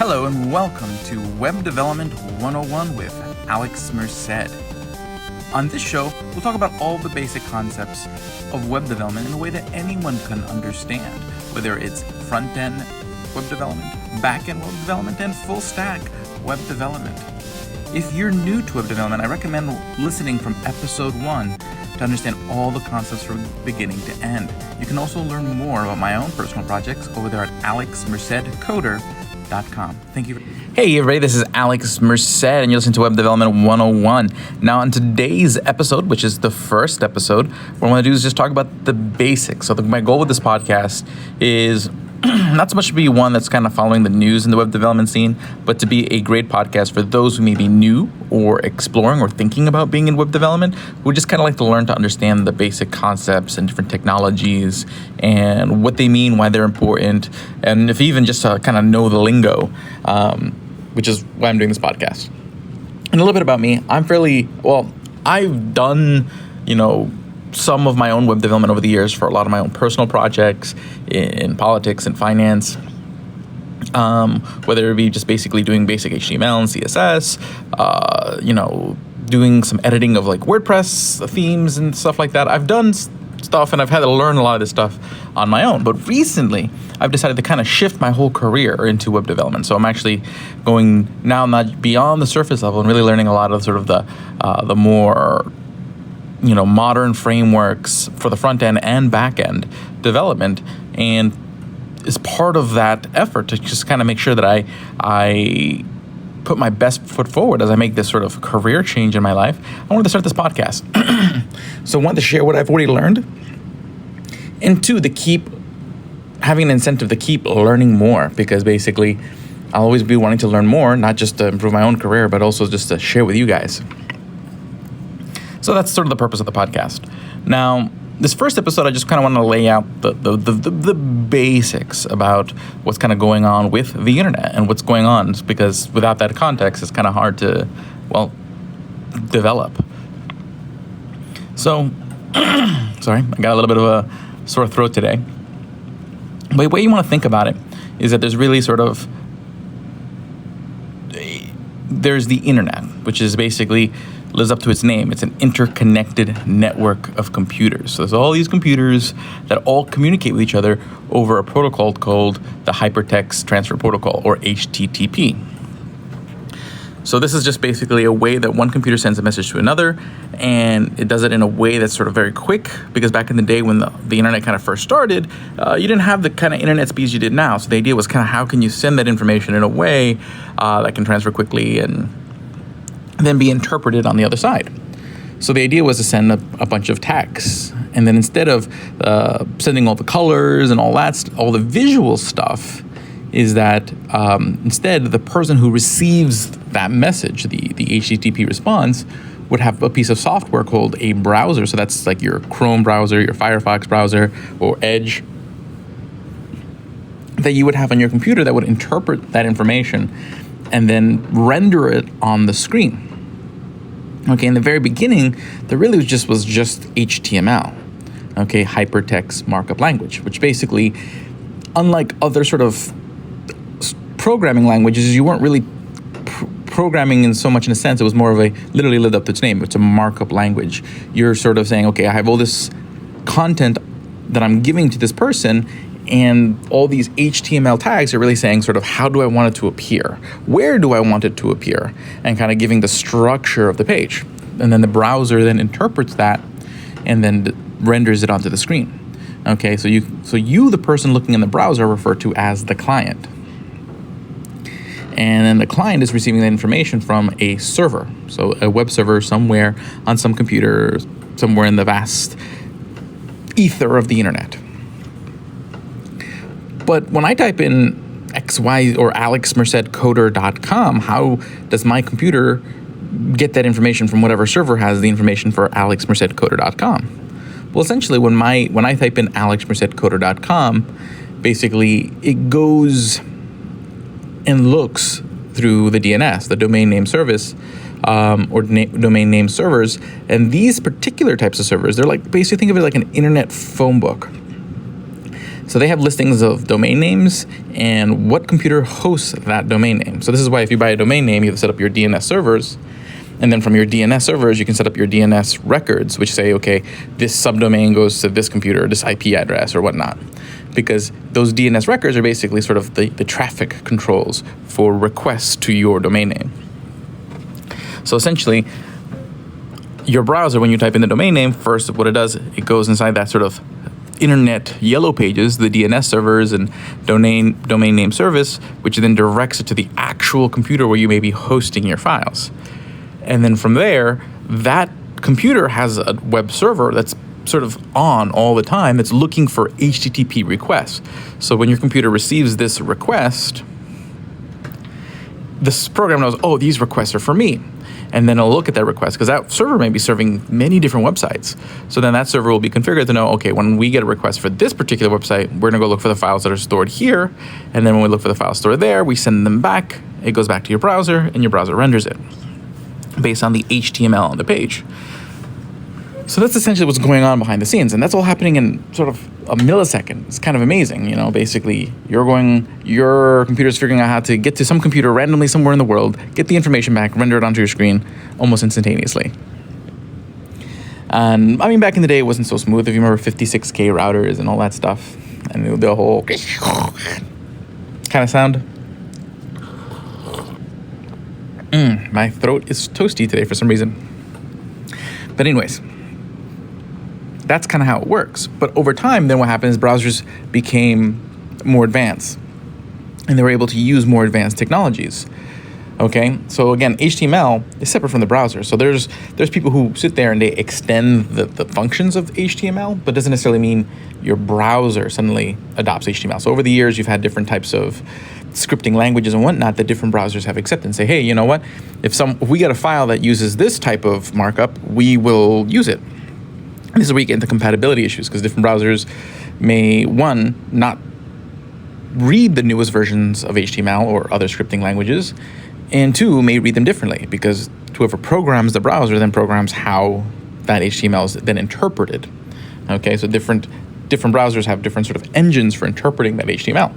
Hello and welcome to Web Development 101 with Alex Merced. On this show, we'll talk about all the basic concepts of web development in a way that anyone can understand, whether it's front-end web development, back-end web development, and full-stack web development. If you're new to web development, I recommend listening from episode 1 to understand all the concepts from beginning to end. You can also learn more about my own personal projects over there at alexmercedcoder.com. Thank you. Hey everybody, this is Alex Merced and you're listening to Web Development 101. Now on today's episode, which is the first episode, what I want to do is just talk about the basics. So my goal with this podcast is not so much to be one that's kind of following the news in the web development scene, but to be a great podcast for those who may be new or exploring or thinking about being in web development, who just kind of like to learn to understand the basic concepts and different technologies and what they mean, why they're important, and if even just to kind of know the lingo, which is why I'm doing this podcast. And a little bit about me, I've done, some of my own web development over the years for a lot of my own personal projects in politics and finance, whether it be just basically doing basic HTML and CSS, doing some editing of like WordPress themes and stuff like that. I've done stuff and I've had to learn a lot of this stuff on my own. But recently, I've decided to kind of shift my whole career into web development. So I'm actually going now not beyond the surface level and really learning a lot of sort of the more modern frameworks for the front end and back end development, and as part of that effort to just kind of make sure that I put my best foot forward as I make this sort of career change in my life, I wanted to start this podcast. So I wanted to share what I've already learned, and two, to keep having an incentive to keep learning more, because basically I'll always be wanting to learn more, not just to improve my own career, but also just to share with you guys. So that's sort of the purpose of the podcast. Now, this first episode, I just kind of want to lay out the basics about what's kind of going on with the internet and what's going on, because without that context, it's kind of hard to, develop. So, sorry, I got a little bit of a sore throat today. But the way you want to think about it is that there's really there's the internet, which is basically lives up to its name. It's an interconnected network of computers. So there's all these computers that all communicate with each other over a protocol called the Hypertext Transfer Protocol, or HTTP. So this is just basically a way that one computer sends a message to another, and it does it in a way that's sort of very quick, because back in the day when the internet kind of first started, you didn't have the kind of internet speeds you did now. So the idea was kind of how can you send that information in a way that can transfer quickly and then be interpreted on the other side. So the idea was to send a bunch of texts, and then instead of sending all the colors and all the visual stuff, is that instead the person who receives that message, the HTTP response, would have a piece of software called a browser. So that's like your Chrome browser, your Firefox browser, or Edge, that you would have on your computer that would interpret that information and then render it on the screen. Okay, in the very beginning, there really was just HTML, okay, hypertext markup language, which basically, unlike other sort of programming languages, you weren't really programming in so much in a sense. It was more of literally lived up to its name. It's a markup language. You're sort of saying, okay, I have all this content that I'm giving to this person, and all these HTML tags are really saying sort of how do I want it to appear? Where do I want it to appear? And kind of giving the structure of the page. And then the browser then interprets that and then renders it onto the screen. Okay, so you, the person looking in the browser, are referred to as the client. And then the client is receiving that information from a server. So a web server somewhere on some computer, somewhere in the vast ether of the internet. But when I type in XY or alexmercedcoder.com, how does my computer get that information from whatever server has the information for alexmercedcoder.com? Well, essentially, when I type in alexmercedcoder.com, basically it goes and looks through the DNS, the domain name service, domain name servers, and these particular types of servers, they're like, basically think of it like an internet phone book. So they have listings of domain names and what computer hosts that domain name. So this is why if you buy a domain name, you have to set up your DNS servers. And then from your DNS servers, you can set up your DNS records, which say, okay, this subdomain goes to this computer, this IP address or whatnot. Because those DNS records are basically sort of the traffic controls for requests to your domain name. So essentially, your browser, when you type in the domain name, first what it does, it goes inside that sort of internet yellow pages, the DNS servers and domain name service, which then directs it to the actual computer where you may be hosting your files. And then from there, that computer has a web server that's sort of on all the time. It's looking for HTTP requests. So when your computer receives this request, this program knows, oh, these requests are for me. And then it'll look at that request because that server may be serving many different websites. So then that server will be configured to know, okay, when we get a request for this particular website, we're going to go look for the files that are stored here. And then when we look for the files stored there, we send them back. It goes back to your browser and your browser renders it based on the HTML on the page. So that's essentially what's going on behind the scenes. And that's all happening in sort of a millisecond. It's kind of amazing. You know, basically your computer's figuring out how to get to some computer randomly somewhere in the world, get the information back, render it onto your screen almost instantaneously. And I mean, back in the day, it wasn't so smooth. If you remember 56K routers and all that stuff and the whole kind of sound. My throat is toasty today for some reason. But anyways, that's kind of how it works. But over time, then what happens is browsers became more advanced and they were able to use more advanced technologies. Okay, so again, HTML is separate from the browser. So there's people who sit there and they extend the functions of HTML, but doesn't necessarily mean your browser suddenly adopts HTML. So over the years, you've had different types of scripting languages and whatnot that different browsers have accepted and say, hey, you know what? If we get a file that uses this type of markup, we will use it. And this is where you get into compatibility issues because different browsers may, one, not read the newest versions of HTML or other scripting languages, and two, may read them differently because whoever programs the browser then programs how that HTML is then interpreted. Okay, so different browsers have different sort of engines for interpreting that HTML.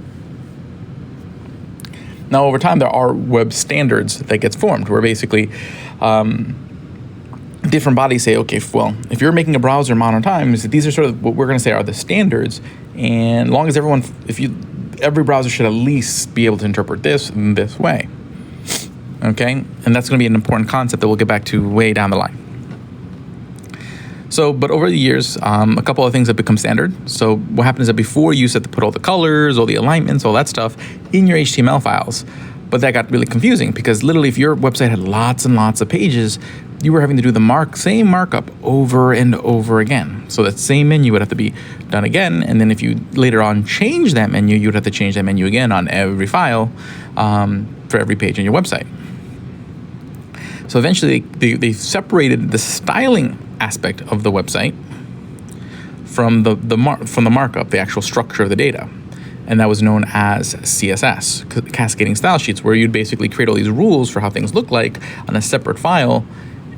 Now, over time, there are web standards that gets formed where basically different bodies say, okay, well, if you're making a browser modern times, these are sort of what we're going to say are the standards. And as long as every browser should at least be able to interpret this in this way. Okay, and that's going to be an important concept that we'll get back to way down the line. So, but over the years, a couple of things have become standard. So what happens is that before you used to put all the colors, all the alignments, all that stuff in your HTML files. But that got really confusing because literally if your website had lots and lots of pages, you were having to do the same markup over and over again. So that same menu would have to be done again. And then if you later on change that menu, you would have to change that menu again on every file for every page on your website. So eventually they separated the styling aspect of the website from the markup, the actual structure of the data. And that was known as CSS, cascading style sheets, where you'd basically create all these rules for how things look like on a separate file,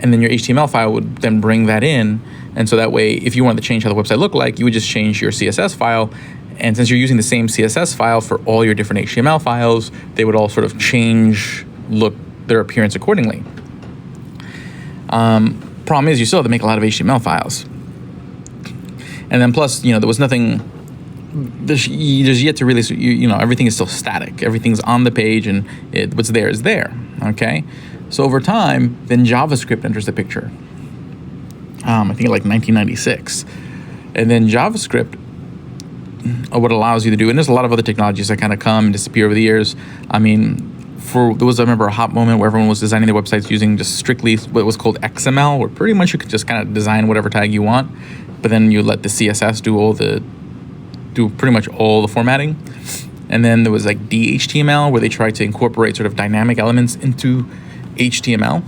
and then your HTML file would then bring that in. And so that way, if you wanted to change how the website looked like, you would just change your CSS file. And since you're using the same CSS file for all your different HTML files, they would all sort of their appearance accordingly. Problem is, you still have to make a lot of HTML files. And then plus, there was nothing, there's yet to really, everything is still static. Everything's on the page and what's there is there, okay? So over time, then JavaScript enters the picture. I think like 1996. And then JavaScript, what allows you to do, and there's a lot of other technologies that kind of come and disappear over the years. I mean, I remember a hot moment where everyone was designing their websites using just strictly what was called XML, where pretty much you could just kind of design whatever tag you want, but then you let the CSS do pretty much all the formatting. And then there was like DHTML, where they tried to incorporate sort of dynamic elements into HTML.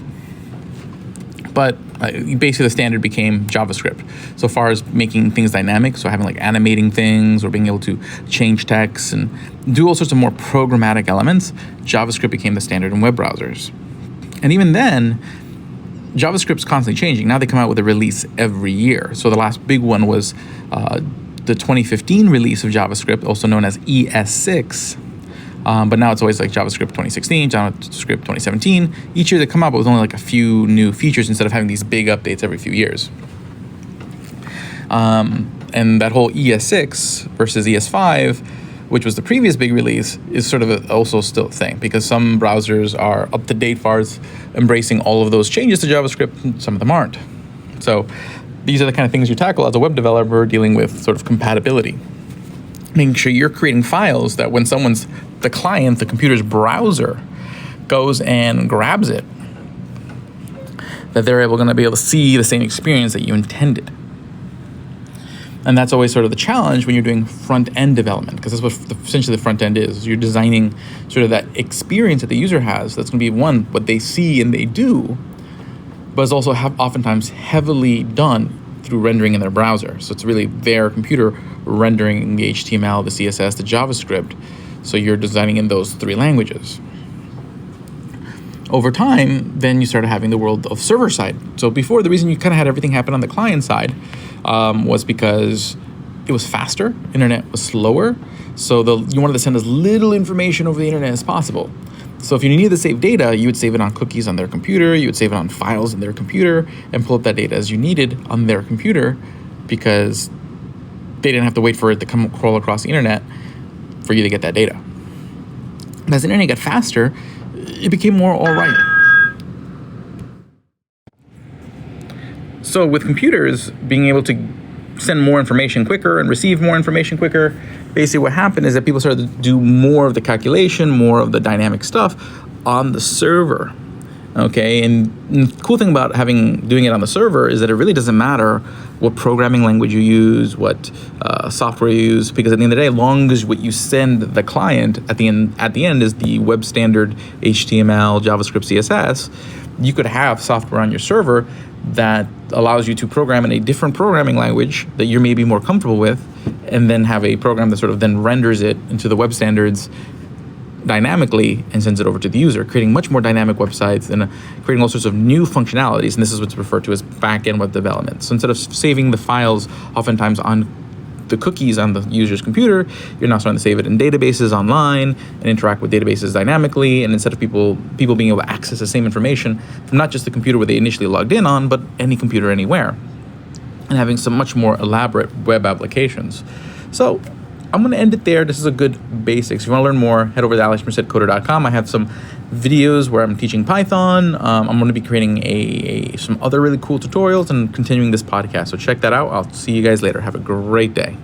But basically the standard became JavaScript. So far as making things dynamic, so having like animating things or being able to change text and do all sorts of more programmatic elements, JavaScript became the standard in web browsers. And even then, JavaScript's constantly changing. Now they come out with a release every year. So the last big one was the 2015 release of JavaScript, also known as ES6. But now it's always like JavaScript 2016, JavaScript 2017. Each year they come out, but with only like a few new features instead of having these big updates every few years. And that whole ES6 versus ES5, which was the previous big release, is sort of also still a thing, because some browsers are up to date far as embracing all of those changes to JavaScript, and some of them aren't. So these are the kind of things you tackle as a web developer, dealing with sort of compatibility. Making sure you're creating files that when the client, the computer's browser, goes and grabs it, that they're going to be able to see the same experience that you intended. And that's always sort of the challenge when you're doing front-end development, because that's what essentially the front end is. You're designing sort of that experience that the user has. That's going to be one, what they see and they do, but it's also oftentimes heavily done through rendering in their browser. So it's really their computer rendering the HTML, the CSS, the JavaScript. So you're designing in those three languages. Over time, then you started having the world of server side. So before, the reason you kind of had everything happen on the client side was because it was faster, internet was slower, so you wanted to send as little information over the internet as possible. So if you needed to save data, you would save it on cookies on their computer, you would save it on files in their computer, and pull up that data as you needed on their computer, because they didn't have to wait for it to crawl across the internet for you to get that data. And as the internet got faster, it became more all right. So with computers being able to send more information quicker and receive more information quicker, basically what happened is that people started to do more of the calculation, more of the dynamic stuff on the server. Okay, and the cool thing about doing it on the server is that it really doesn't matter what programming language you use, what software you use, because at the end of the day, as long as what you send the client at the end is the web standard HTML, JavaScript, CSS, you could have software on your server that allows you to program in a different programming language that you're maybe more comfortable with, and then have a program that sort of then renders it into the web standards dynamically and sends it over to the user, creating much more dynamic websites and creating all sorts of new functionalities. And this is what's referred to as back-end web development. So instead of saving the files oftentimes on the cookies on the user's computer, you're now starting to save it in databases online and interact with databases dynamically. And instead of people being able to access the same information from not just the computer where they initially logged in on, but any computer anywhere, and having some much more elaborate web applications. So I'm going to end it there. This is a good basics. If you want to learn more, head over to alexmercedcoder.com. I have some videos where I'm teaching Python. I'm going to be creating some other really cool tutorials and continuing this podcast. So check that out. I'll see you guys later. Have a great day.